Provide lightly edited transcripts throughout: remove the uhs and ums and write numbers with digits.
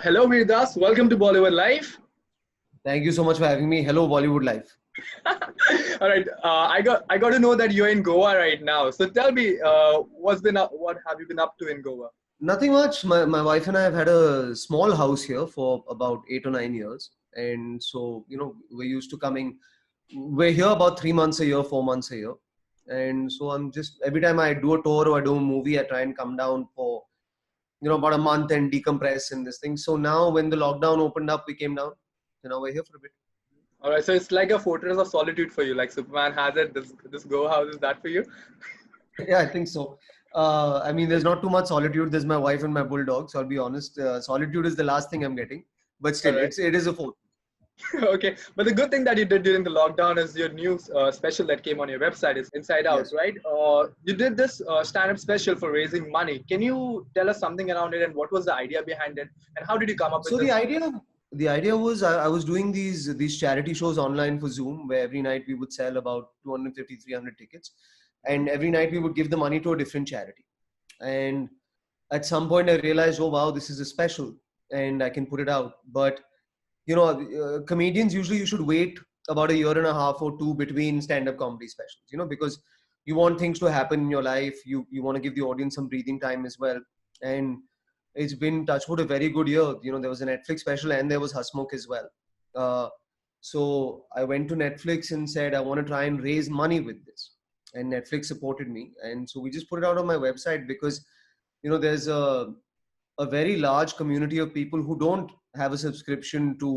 Hello, Veerdas. Welcome to Bollywood Live. Thank you so much for having me. Hello, Bollywood Life. All right, I got to know that you're in Goa right now. So tell me, what have you been up to in Goa? Nothing much. My wife and I have had a small house here for about 8 or 9 years. And so, we're used to coming. We're here about 3 months a year, 4 months a year. And so I'm just, every time I do a tour or I do a movie, I try and come down for, about a month and decompress and this thing. So now when the lockdown opened up, we came down. So now we're here for a bit. All right, so it's like a fortress of solitude for you, like Superman has it. This Goa house is that for you? Yeah, I think so. I mean, there's not too much solitude. There's my wife and my bulldog. So I'll be honest, solitude is the last thing I'm getting. But All still, right. it is a fourth. Okay, but the good thing that you did during the lockdown is your new special that came on your website is Inside Out, Yes. right? You did this stand-up special for raising money. Can you tell us something around it and what was the idea behind it and how did you come up with So the this? idea the idea was I was doing these charity shows online for Zoom where every night we would sell about 250, 300 tickets, Mhm. and every night we would give the money to a different charity. And at some point I realized, oh wow, this is a special and I can put it out. But comedians usually you should wait about a year and a half or two between stand-up comedy specials, because you want things to happen in your life. You want to give the audience some breathing time as well. And it's been touchwood a very good year. There was a Netflix special and there was Hasmukh as well. uh, so I went to Netflix and said I want to try and raise money with this, and Netflix supported me, and so we just put it out on my website because there's a very large community of people who don't have a subscription to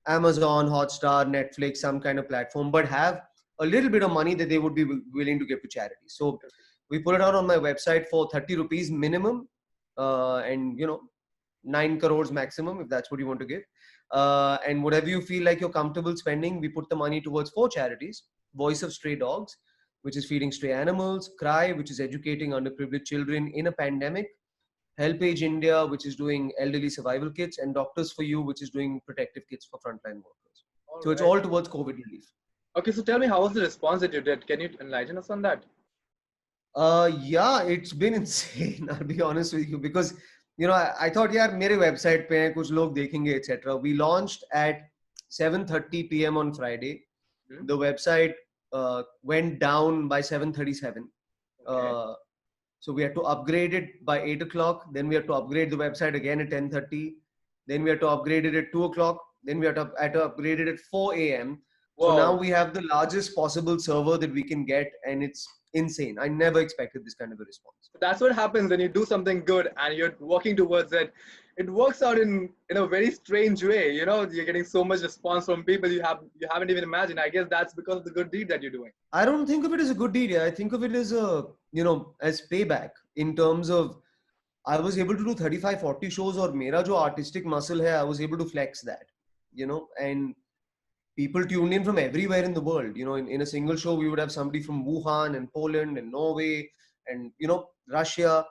Amazon, Hotstar, Netflix, some kind of platform, but have a little bit of money that they would be willing to give to charity. So we put it out on my website for 30 rupees minimum, and 9 crores maximum if that's what you want to give. And whatever you feel like you're comfortable spending, we put the money towards four charities: Voice of Stray Dogs, which is feeding stray animals; Cry, which is educating underprivileged children in a pandemic; Helpage India, which is doing elderly survival kits; and Doctors for You, which is doing protective kits for frontline workers. All So it's right. all towards COVID relief. Okay, so tell me, how was the response that you did? Can you enlighten us on that? Yeah, it's been insane. I'll be honest with you because I thought यार मेरे website पे हैं कुछ लोग देखेंगे etc. We launched at 7:30 p.m. on Friday. Hmm? The website went down by 7:37. Okay. Uh, so we had to upgrade it by 8 o'clock. Then we had to upgrade the website again at 10:30. Then we had to upgrade it at 2 o'clock. Then we had to upgrade it at 4 a.m. So now Wow. we have the largest possible server that we can get, and it's insane. I never expected this kind of a response. So that's what happens when you do something good and you're working towards it. It works out in a very strange way. You know, you're getting so much response from people you haven't even imagined. I guess that's because of the good deed that you're doing. I don't think of it as a good deed. Yeah. I think of it as as payback in terms of I was able to do 35, 40 shows, or mera jo artistic muscle hai, I was able to flex that, and people tuned in from everywhere in the world. In a single show, we would have somebody from Wuhan and Poland and Norway and, Russia.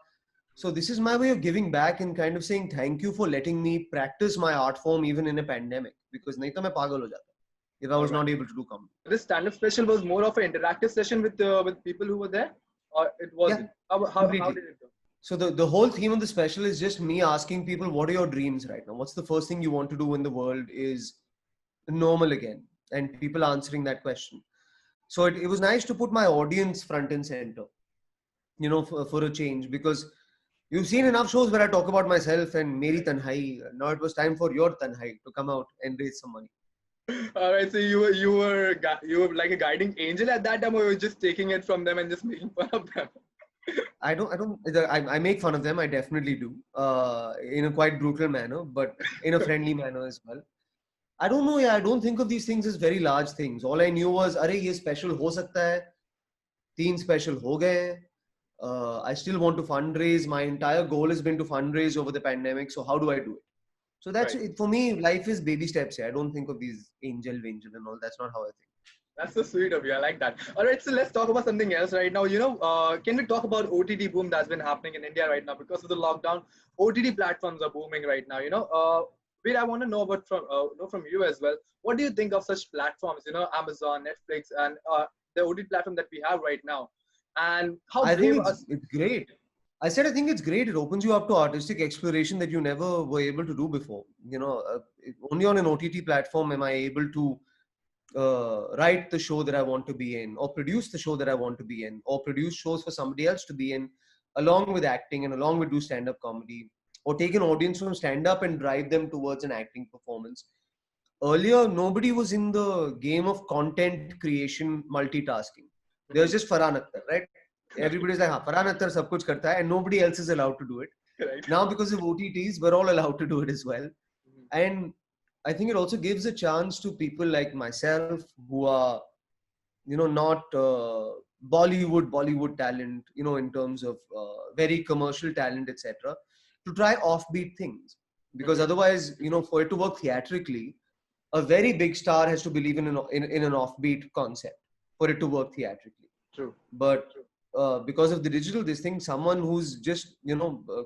So this is my way of giving back and kind of saying thank you for letting me practice my art form even in a pandemic, because nahi to main pagal ho jata if I All was right. not able to do comedy. This stand-up special was more of an interactive session with people who were there, or it Yeah, wasn't. How completely. did it go? So the whole theme of the special is just me asking people, what are your dreams right now? What's the first thing you want to do when the world is normal again? And people answering that question. So it was nice to put my audience front and center, for a change, because you've seen enough shows where I talk about myself and Meri Tanhai. Now it was time for your Tanhai to come out and raise some money. All right, so you were like a guiding angel at that time, or you were just taking it from them and just making fun of them? I make fun of them. I definitely do, in a quite brutal manner, but in a friendly manner as well. I don't know. Yeah, I don't think of these things as very large things. All I knew was, अरे ये special हो सकता है, 3 special हो गए. I still want to fundraise. My entire goal has been to fundraise over the pandemic. So how do I do it? So that's Right. it. For me, life is baby steps. Yeah. I don't think of these angel and all. That's not how I think. That's so sweet of you. I like that. All right, so let's talk about something else right now. Can we talk about OTT boom that's been happening in India right now because of the lockdown? OTT platforms are booming right now. Wait, I want to know about know from you as well. What do you think of such platforms? Amazon, Netflix, and the OTT platform that we have right now, and how I think brave it's us. it's great. I said, I think it's great. It opens you up to artistic exploration that you never were able to do before. Only on an OTT platform am I able to write the show that I want to be in, or produce the show that I want to be in, or produce shows for somebody else to be in, along with acting and along with do stand-up comedy, or take an audience from stand-up and drive them towards an acting performance. Earlier, nobody was in the game of content creation multitasking. There was just Farhan Akhtar, right? Everybody's like, Farhan Akhtar sab kuch karta hai, and nobody else is allowed to do it. Right. Now, because of OTTs, we're all allowed to do it as well. Mhm. And I think it also gives a chance to people like myself who are, not Bollywood talent, in terms of very commercial talent, etc., to try offbeat things. Because Mhm. otherwise, for it to work theatrically, a very big star has to believe in an offbeat concept for it to work theatrically. True. But because of the digital, this thing, someone who's just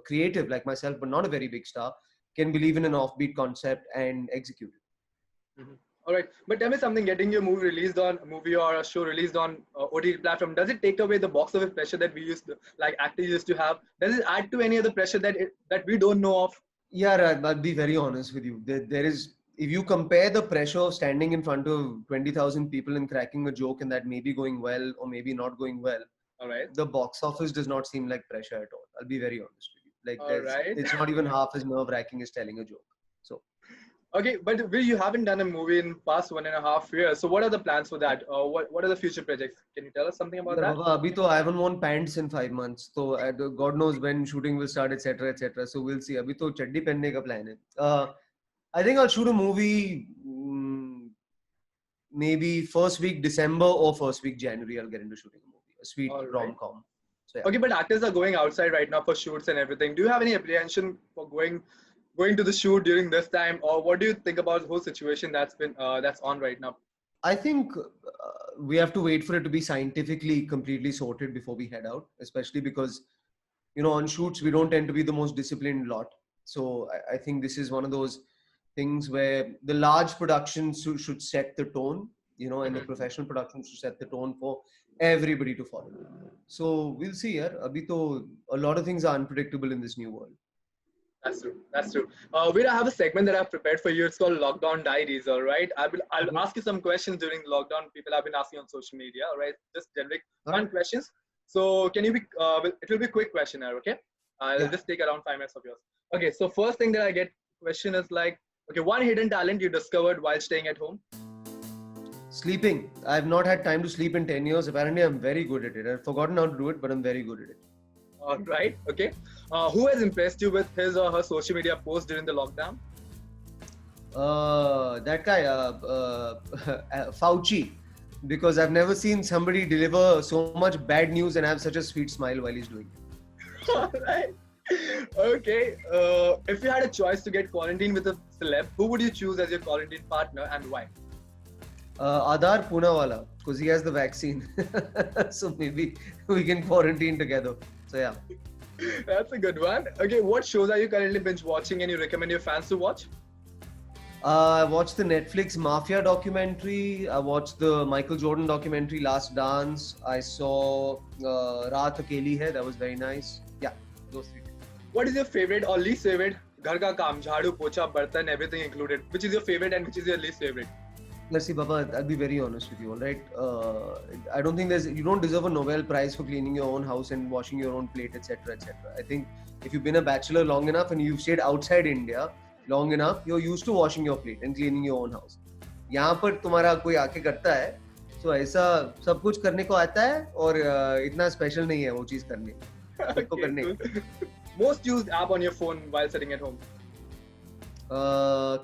creative like myself, but not a very big star, can believe in an offbeat concept and execute it. Mhm. All right, but tell me something. Getting your movie or a show released on OTT platform, does it take away the box office pressure that we used to, like actors used to have? Does it add to any other pressure that we don't know of? Yeah, I'll be very honest with you. There is, if you compare the pressure of standing in front of 20,000 people and cracking a joke and that may be going well or maybe not going well, All right, the box office does not seem like pressure at all. I'll be very honest with you. Like all right. it's not even half as nerve wracking as telling a joke. So Okay, but you haven't done a movie in past 1.5 years. So what are the plans for that? What are the future projects? Can you tell us something about yeah, that? Baba, abhi to I haven't worn pants in 5 months. So God knows when shooting will start, etc., etc. So we'll see. Abhi to chaddi pehne ka plan hai. I think I'll shoot a movie. Maybe first week December or first week January, I'll get into shooting a movie, a sweet All right. rom-com. So yeah. Okay, but actors are going outside right now for shoots and everything. Do you have any apprehension for going to the shoot during this time, or what do you think about the whole situation that's on right now? I think we have to wait for it to be scientifically completely sorted before we head out, especially because, on shoots, we don't tend to be the most disciplined lot. So I think this is one of those things where the large productions should set the tone, and the Mhm. professional productions should set the tone for everybody to follow. So we'll see. Yeah, abhi to a lot of things are unpredictable in this new world. That's true. That's true. Veer, I have a segment that I've prepared for you. It's called Lockdown Diaries. All right. I'll Okay. ask you some questions during lockdown. People have been asking on social media. All right. Just generic All fun right. questions. So can you be? It will be a quick questionnaire. Okay. I'll Yeah. just take around 5 minutes of yours. Okay. So first thing that I get question is like, okay, one hidden talent you discovered while staying at home. Sleeping. I've not had time to sleep in 10 years. Apparently, I'm very good at it. I've forgotten how to do it, but I'm very good at it. All right. Okay. Who has impressed you with his or her social media post during the lockdown? That guy, Fauci, because I've never seen somebody deliver so much bad news and have such a sweet smile while he's doing it. So, All right. Okay. If you had a choice to get quarantined with a celeb, who would you choose as your quarantine partner and why? Adar Poonawala, because he has the vaccine. So maybe we can quarantine together. So yeah. That's a good one. Okay, what shows are you currently binge watching and you recommend your fans to watch? I watched the Netflix Mafia documentary. I watched the Michael Jordan documentary, Last Dance. I saw Raat Akeli Hai. That was very nice. Yeah, those three. What is your favorite or least favorite? Ghar ka kaam, jhadu, pocha, bartan, everything included. Which is your favorite and which is your least favorite? Let's see, Baba, I'll be very honest with you, all right? I don't think you don't deserve a Nobel Prize for cleaning your own house and washing your own plate, etc., etc. I think if you've been a bachelor long enough and you've stayed outside India long enough, you're used to washing your plate and cleaning your own house. यहाँ पर तुम्हारा कोई आके करता है, तो ऐसा सब कुछ करने को आता है और इतना स्पेशल नहीं है वो चीज करने खुद को Okay, करने cool. Most used app on your phone while sitting at home?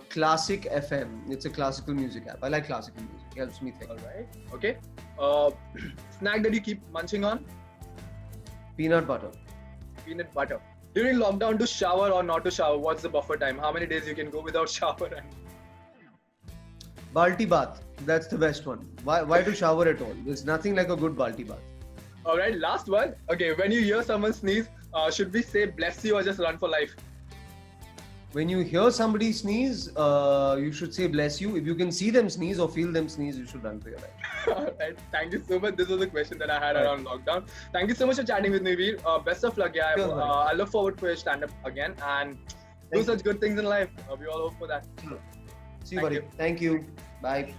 Classic FM. It's a classical music app. I like classical music. It helps me think. All right. Okay. Snack that you keep munching on? Peanut butter. Peanut butter. During lockdown, to shower or not to shower? What's the buffer time? How many days you can go without shower? Balti bath. That's the best one. Why to shower at all? There's nothing like a good balti bath. All right. Last one. Okay. When you hear someone sneeze, should we say bless you or just run for life? when you hear somebody sneeze, you should say bless you. If you can see them sneeze or feel them sneeze, you should run for your life. Alright, thank you so much. This was a question that I had Right. around lockdown. Thank you so much for chatting with me, Veer. Best of luck, yeah. Sure, buddy. I look forward for your stand-up again and do Thank such good things in life. We all hope for that. See you, Thank buddy. you. Thank you. Bye.